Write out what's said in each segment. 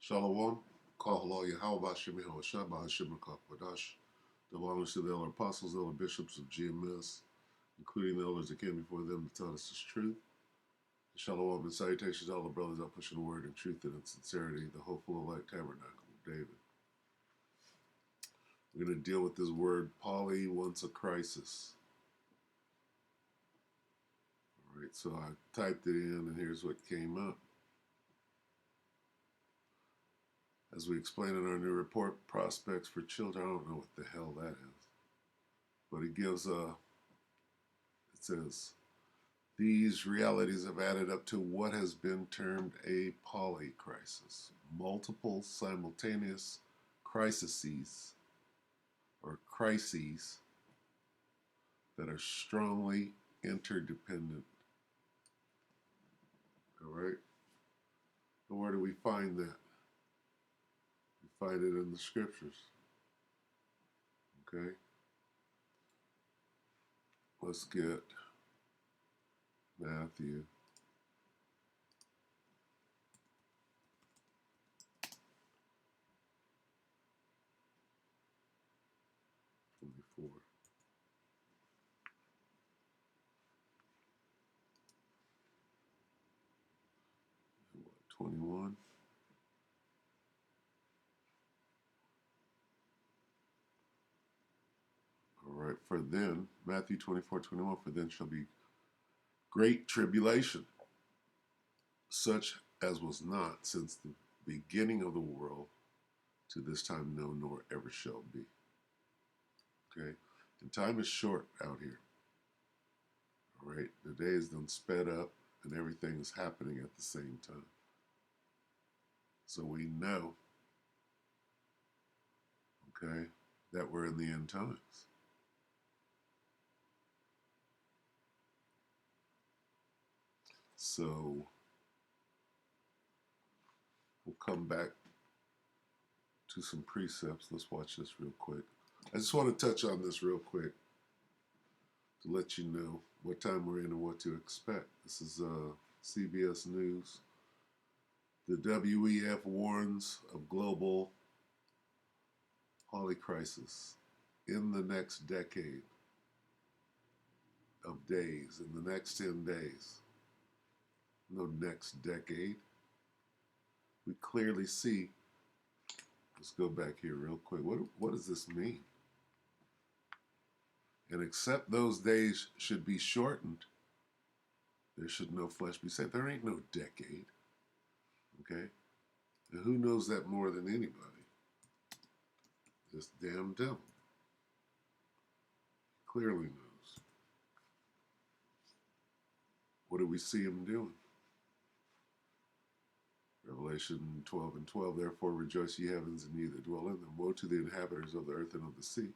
Shalom, Kahalo Yahweh Shem Yehoshua Bahashim Kakwadash. Double honors to the elder apostles, elder bishops of GMS, including the elders that came before them to tell us this truth. Shalom and salutations to all the brothers out pushing the word in truth and in sincerity, the hopeful elect tabernacle of David. We're going to deal with this word, poly, once a crisis. All right, so I typed it in, and here's what came up. As we explain in our new report, Prospects for Children, I don't know what the hell that is. But it gives it says, these realities have added up to what has been termed a polycrisis, multiple simultaneous crises or crises that are strongly interdependent. All right? And where do we find that? We find it in the scriptures. Okay? Let's get Matthew 24. 21. All right, for then, Matthew 24:21, for then shall be great tribulation, such as was not since the beginning of the world to this time, no, nor ever shall be. Okay? And time is short out here. All right? The day is done sped up and everything is happening at the same time. So we know, okay, that we're in the end times. So we'll come back to some precepts. Let's watch this real quick. I just want to touch on this real quick to let you know what time we're in and what to expect. This is CBS News. The WEF warns of global polycrisis in the next decade of days, in the next 10 days. No next decade. We clearly see, let's go back here real quick. What does this mean? And except those days should be shortened, there should no flesh be saved. There ain't no decade. Okay? And who knows that more than anybody? This damn devil. Clearly knows. What do we see him doing? Revelation 12:12, therefore rejoice ye heavens and ye that dwell in them. Woe to the inhabitants of the earth and of the sea.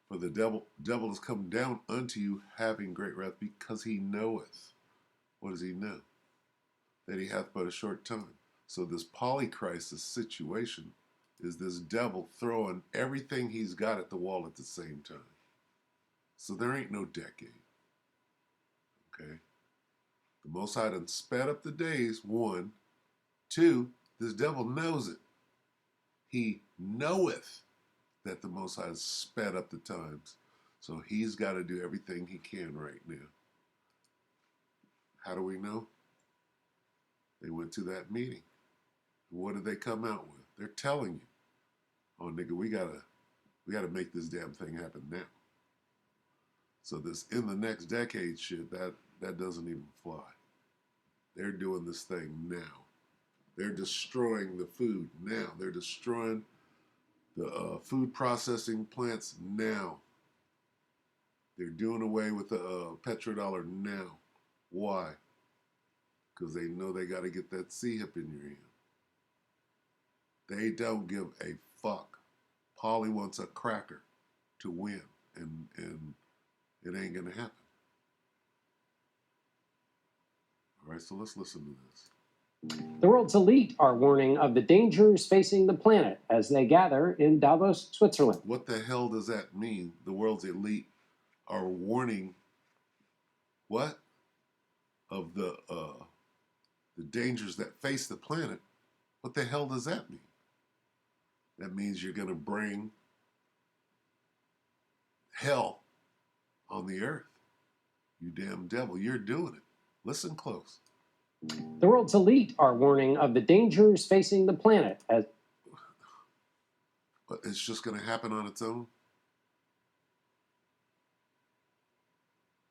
For the devil is come down unto you having great wrath, because he knoweth. What does he know? That he hath but a short time. So this polycrisis situation is this devil throwing everything he's got at the wall at the same time. So there ain't no decade. Okay? The Most High done sped up the days, one. Two, this devil knows it. He knoweth that the Most High has sped up the times. So he's got to do everything he can right now. How do we know? They went to that meeting. What did they come out with? They're telling you, oh nigga, we gotta make this damn thing happen now. So this in the next decade shit, that doesn't even fly. They're doing this thing now. They're destroying the food now. They're destroying the food processing plants now. They're doing away with the petrodollar now. Why? Because they know they got to get that C-hip in your hand. They don't give a fuck. Polly wants a cracker to win, and it ain't going to happen. All right, so let's listen to this. The world's elite are warning of the dangers facing the planet as they gather in Davos, Switzerland. What the hell does that mean? The world's elite are warning what? Of the dangers that face the planet. What the hell does that mean? That means you're going to bring hell on the earth. You damn devil, you're doing it. Listen close. The world's elite are warning of the dangers facing the planet as But it's just going to happen on its own?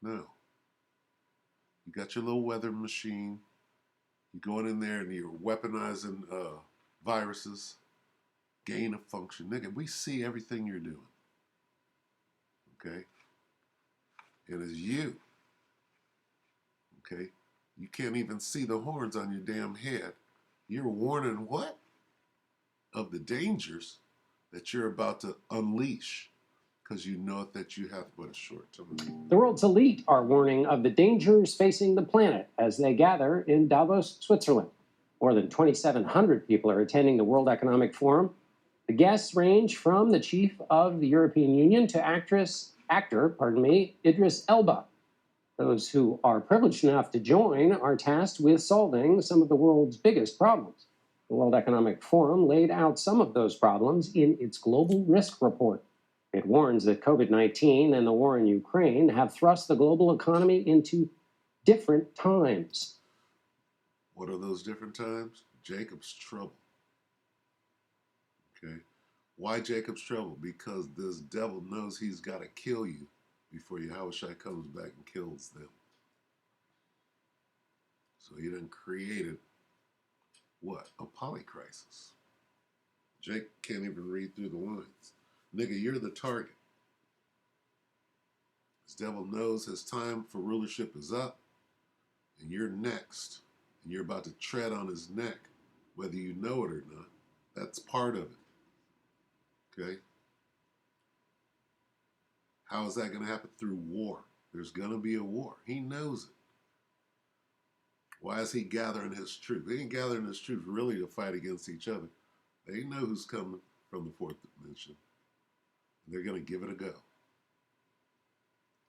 No. You got your little weather machine. You're going in there and you're weaponizing viruses, gain of function. Nigga, we see everything you're doing. Okay? And it's you. Okay? You can't even see the horns on your damn head. You're warning what? Of the dangers that you're about to unleash because you know that you have but a short time. the world's elite are warning of the dangers facing the planet as they gather in Davos, Switzerland. More than 2,700 people are attending the World Economic Forum. The guests range from the chief of the European Union to actor, Idris Elba. Those who are privileged enough to join are tasked with solving some of the world's biggest problems. The World Economic Forum laid out some of those problems in its Global Risk Report. It warns that COVID-19 and the war in Ukraine have thrust the global economy into different times. What are those different times? Jacob's trouble. Okay? Why Jacob's trouble? Because this devil knows he's got to kill you before Yahushua comes back and kills them. So he done created what? A polycrisis. Jake can't even read through the lines. Nigga, you're the target. This devil knows his time for rulership is up, and you're next. And you're about to tread on his neck, whether you know it or not. That's part of it. Okay? How is that going to happen? Through war. There's going to be a war. He knows it. Why is he gathering his troops? They ain't gathering his troops really to fight against each other. They know who's coming from the fourth dimension. They're going to give it a go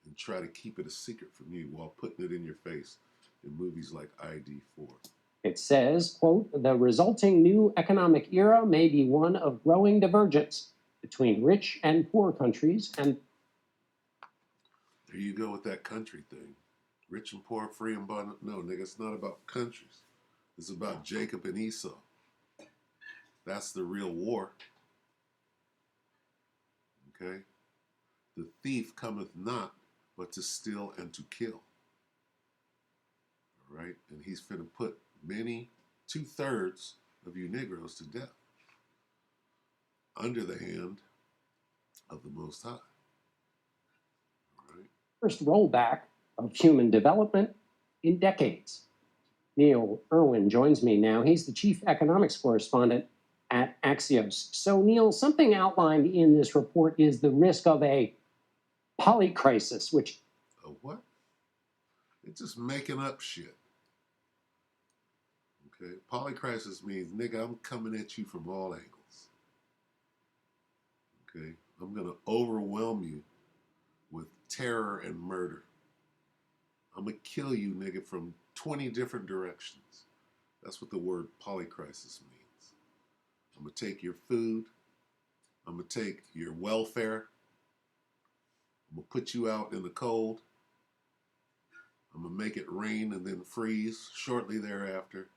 and try to keep it a secret from you while putting it in your face in movies like ID4. It says, quote, the resulting new economic era may be one of growing divergence between rich and poor countries and there you go with that country thing. Rich and poor, free and bond. No, nigga, it's not about countries. It's about Jacob and Esau. That's the real war. Okay? The thief cometh not, but to steal and to kill. All right? And he's finna put many, 2/3 of you Negroes to death under the hand of the Most High. All right? first rollback of human development in decades. Neil Irwin joins me now. He's the chief economics correspondent at Axios. So, Neil, something outlined in this report is the risk of a polycrisis, which A what? It's just making up shit. Okay? Polycrisis means, nigga, I'm coming at you from all angles. Okay? I'm going to overwhelm you with terror and murder. I'm going to kill you, nigga, from 20 different directions. That's what the word polycrisis means. I'm going to take your food. I'm going to take your welfare. I'm going to put you out in the cold. I'm going to make it rain and then freeze shortly thereafter.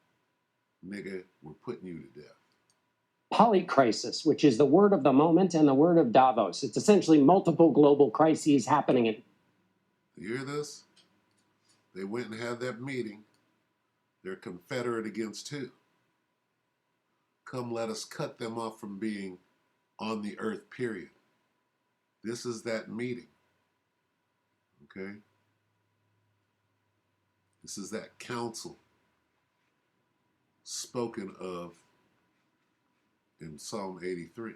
Nigga, we're putting you to death. polycrisis, which is the word of the moment and the word of Davos. It's essentially multiple global crises happening in. You hear this? They went and had that meeting. They're confederate against who? Come let us cut them off from being on the earth, period. This is that meeting. Okay? This is that council spoken of in Psalm 83. Right?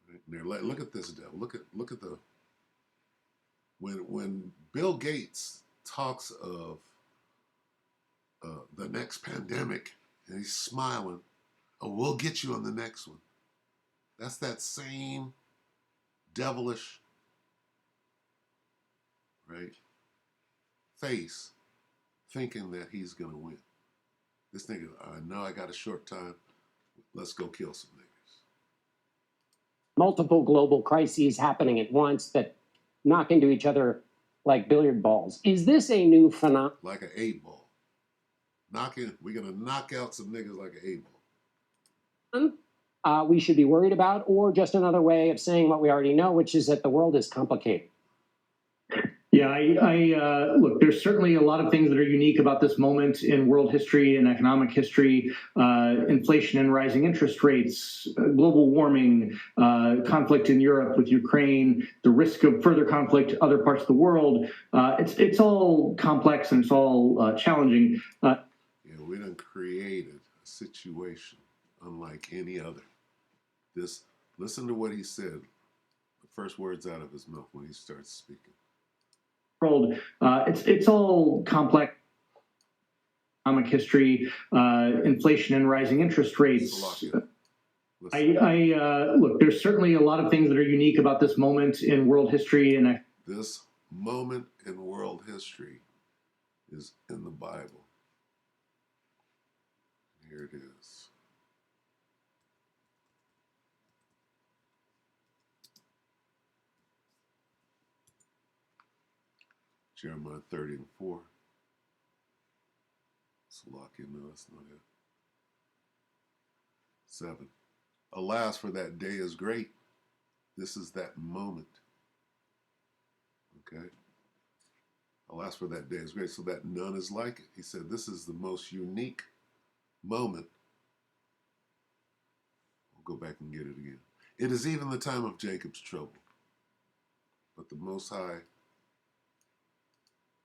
And they're like, look at this devil. Look at the when Bill Gates talks of the next pandemic and he's smiling, oh, we'll get you on the next one. That's that same devilish, right, face thinking that he's going to win. This nigga, I know I got a short time. Let's go kill some niggas. multiple global crises happening at once that knock into each other like billiard balls. Is this a new phenomenon? Like an 8 ball. We're going to knock out some niggas like an 8 ball. We should be worried about, or just another way of saying what we already know, which is that the world is complicated? Yeah, look, there's certainly a lot of things that are unique about this moment in world history and economic history. Inflation and rising interest rates, global warming, conflict in Europe with Ukraine, the risk of further conflict other parts of the world. It's all complex and it's all challenging. We done created a situation unlike any other. Listen to what he said, the first words out of his mouth when he starts speaking. World, it's all complex. Economic history, inflation and rising interest rates. Look, there's certainly a lot of things that are unique about this moment in world history, and this moment in world history is in the Bible. Here it is. Jeremiah 30:4. Salakia, no, that's not it. 7. Alas, for that day is great. This is that moment. Okay? Alas, for that day is great, so that none is like it. He said this is the most unique moment. We'll go back and get it again. It is even the time of Jacob's trouble. But the Most High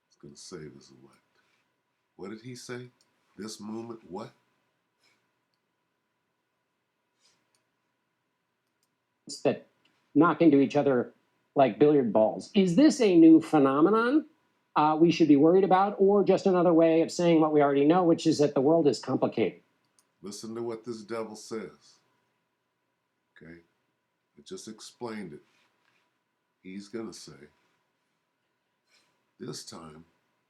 is going to save his elect. What did he say? This moment, what? That knock into each other like billiard balls. Is this a new phenomenon we should be worried about, or just another way of saying what we already know, which is that the world is complicated? Listen to what this devil says. Okay? I just explained it. He's going to say, this time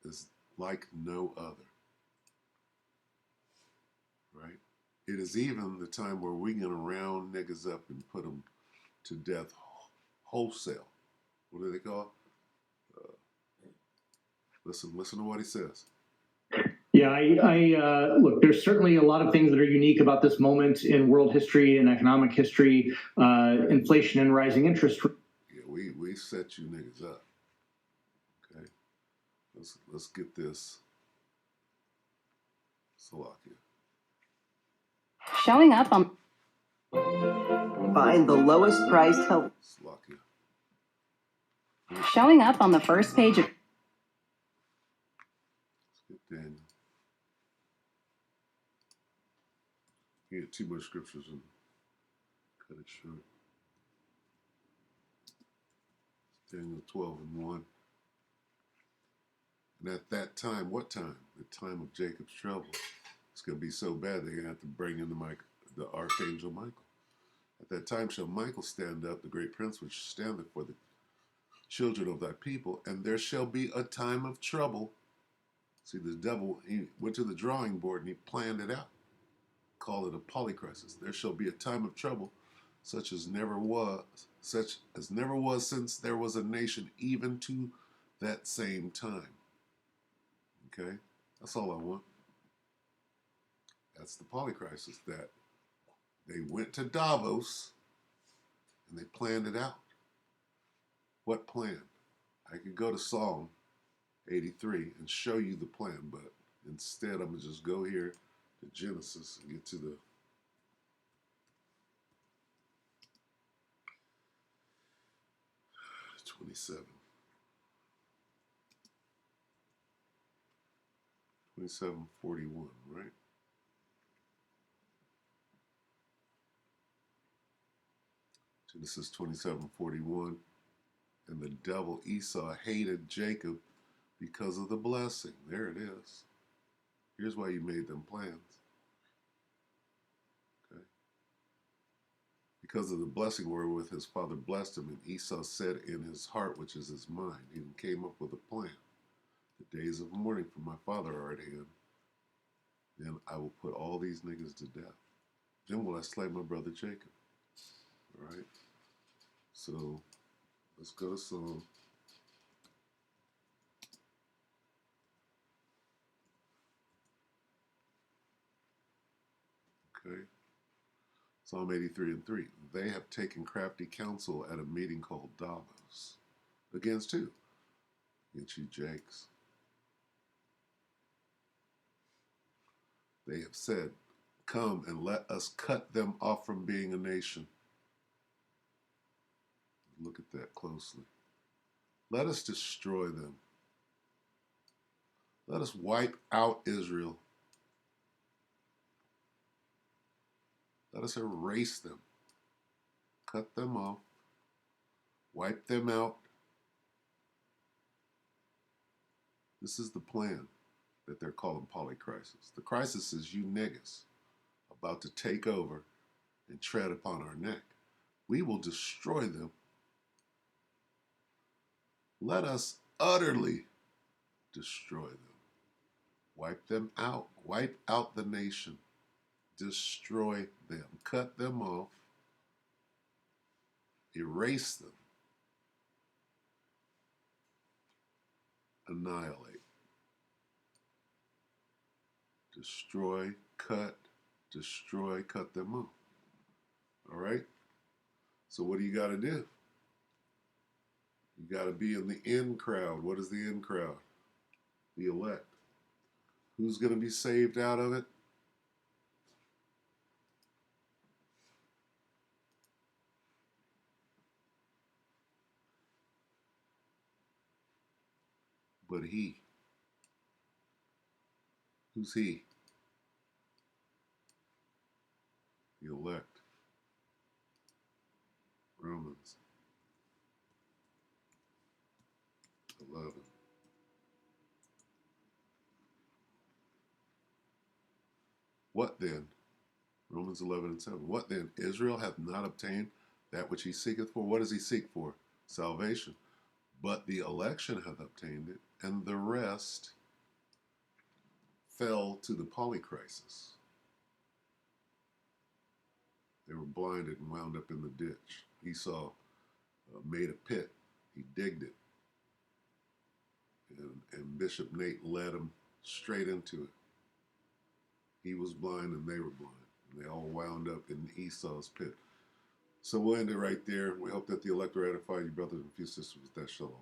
is like no other. Right? It is even the time where we're going to round niggas up and put them to death wholesale. What do they call it? Listen to what he says. Yeah, look, there's certainly a lot of things that are unique about this moment in world history and economic history, inflation and rising interest rates. Yeah, we set you niggas up. Okay? Let's get this. Salakia. Showing up on Find the lowest priced health. Salakia. showing up on the first page of Let's get Daniel. You get too much scriptures and cut it short. Daniel 12:1. And at that time, what time? The time of Jacob's trouble. It's going to be so bad they're going to have to bring in the archangel Michael. At that time shall Michael stand up, the great prince which standeth for the children of thy people, and there shall be a time of trouble. See, the devil, he went to the drawing board and he planned it out. Call it a polycrisis. There shall be a time of trouble, such as never was since there was a nation, even to that same time. Okay? That's all I want. That's the polycrisis, that they went to Davos and they planned it out. What plan? I could go to Psalm 83 and show you the plan, but instead I'm going to just go here to Genesis and get to the 27. 27:41, right? Genesis 27:41. And the devil Esau hated Jacob because of the blessing. There it is. Here's why you made them plans. Okay? Because of the blessing wherewith his father blessed him, and Esau said in his heart, which is his mind, he came up with a plan. The days of mourning for my father are at hand. Then I will put all these niggas to death. Then will I slay my brother Jacob. All right? So let's go to Psalm. Okay. Psalm 83 and 3. They have taken crafty counsel at a meeting called Davos. Against who? Against you, Jakes. They have said, come and let us cut them off from being a nation. Look at that closely. Let us destroy them. Let us wipe out Israel. Let us erase them. Cut them off. Wipe them out. This is the plan that they're calling polycrisis. The crisis is you niggas about to take over and tread upon our neck. We will destroy them. Let us utterly destroy them. Wipe them out. Wipe out the nation. Destroy them. Cut them off. Erase them. Annihilate. Destroy, cut, destroy, cut them off. All right? So what do you got to do? You got to be in the in crowd. What is the in crowd? The elect. Who's going to be saved out of it? But he. Who's he? The elect. Romans 11. What then? Romans 11 and 7. What then? Israel hath not obtained that which he seeketh for. What does he seek for? Salvation. But the election hath obtained it, and the rest fell to the polycrisis. They were blinded and wound up in the ditch. Esau made a pit. He digged it. And Bishop Nate led him straight into it. He was blind and they were blind. And they all wound up in Esau's pit. So we'll end it right there. We hope that the elect will edify you, brothers and few sisters, with that shalom.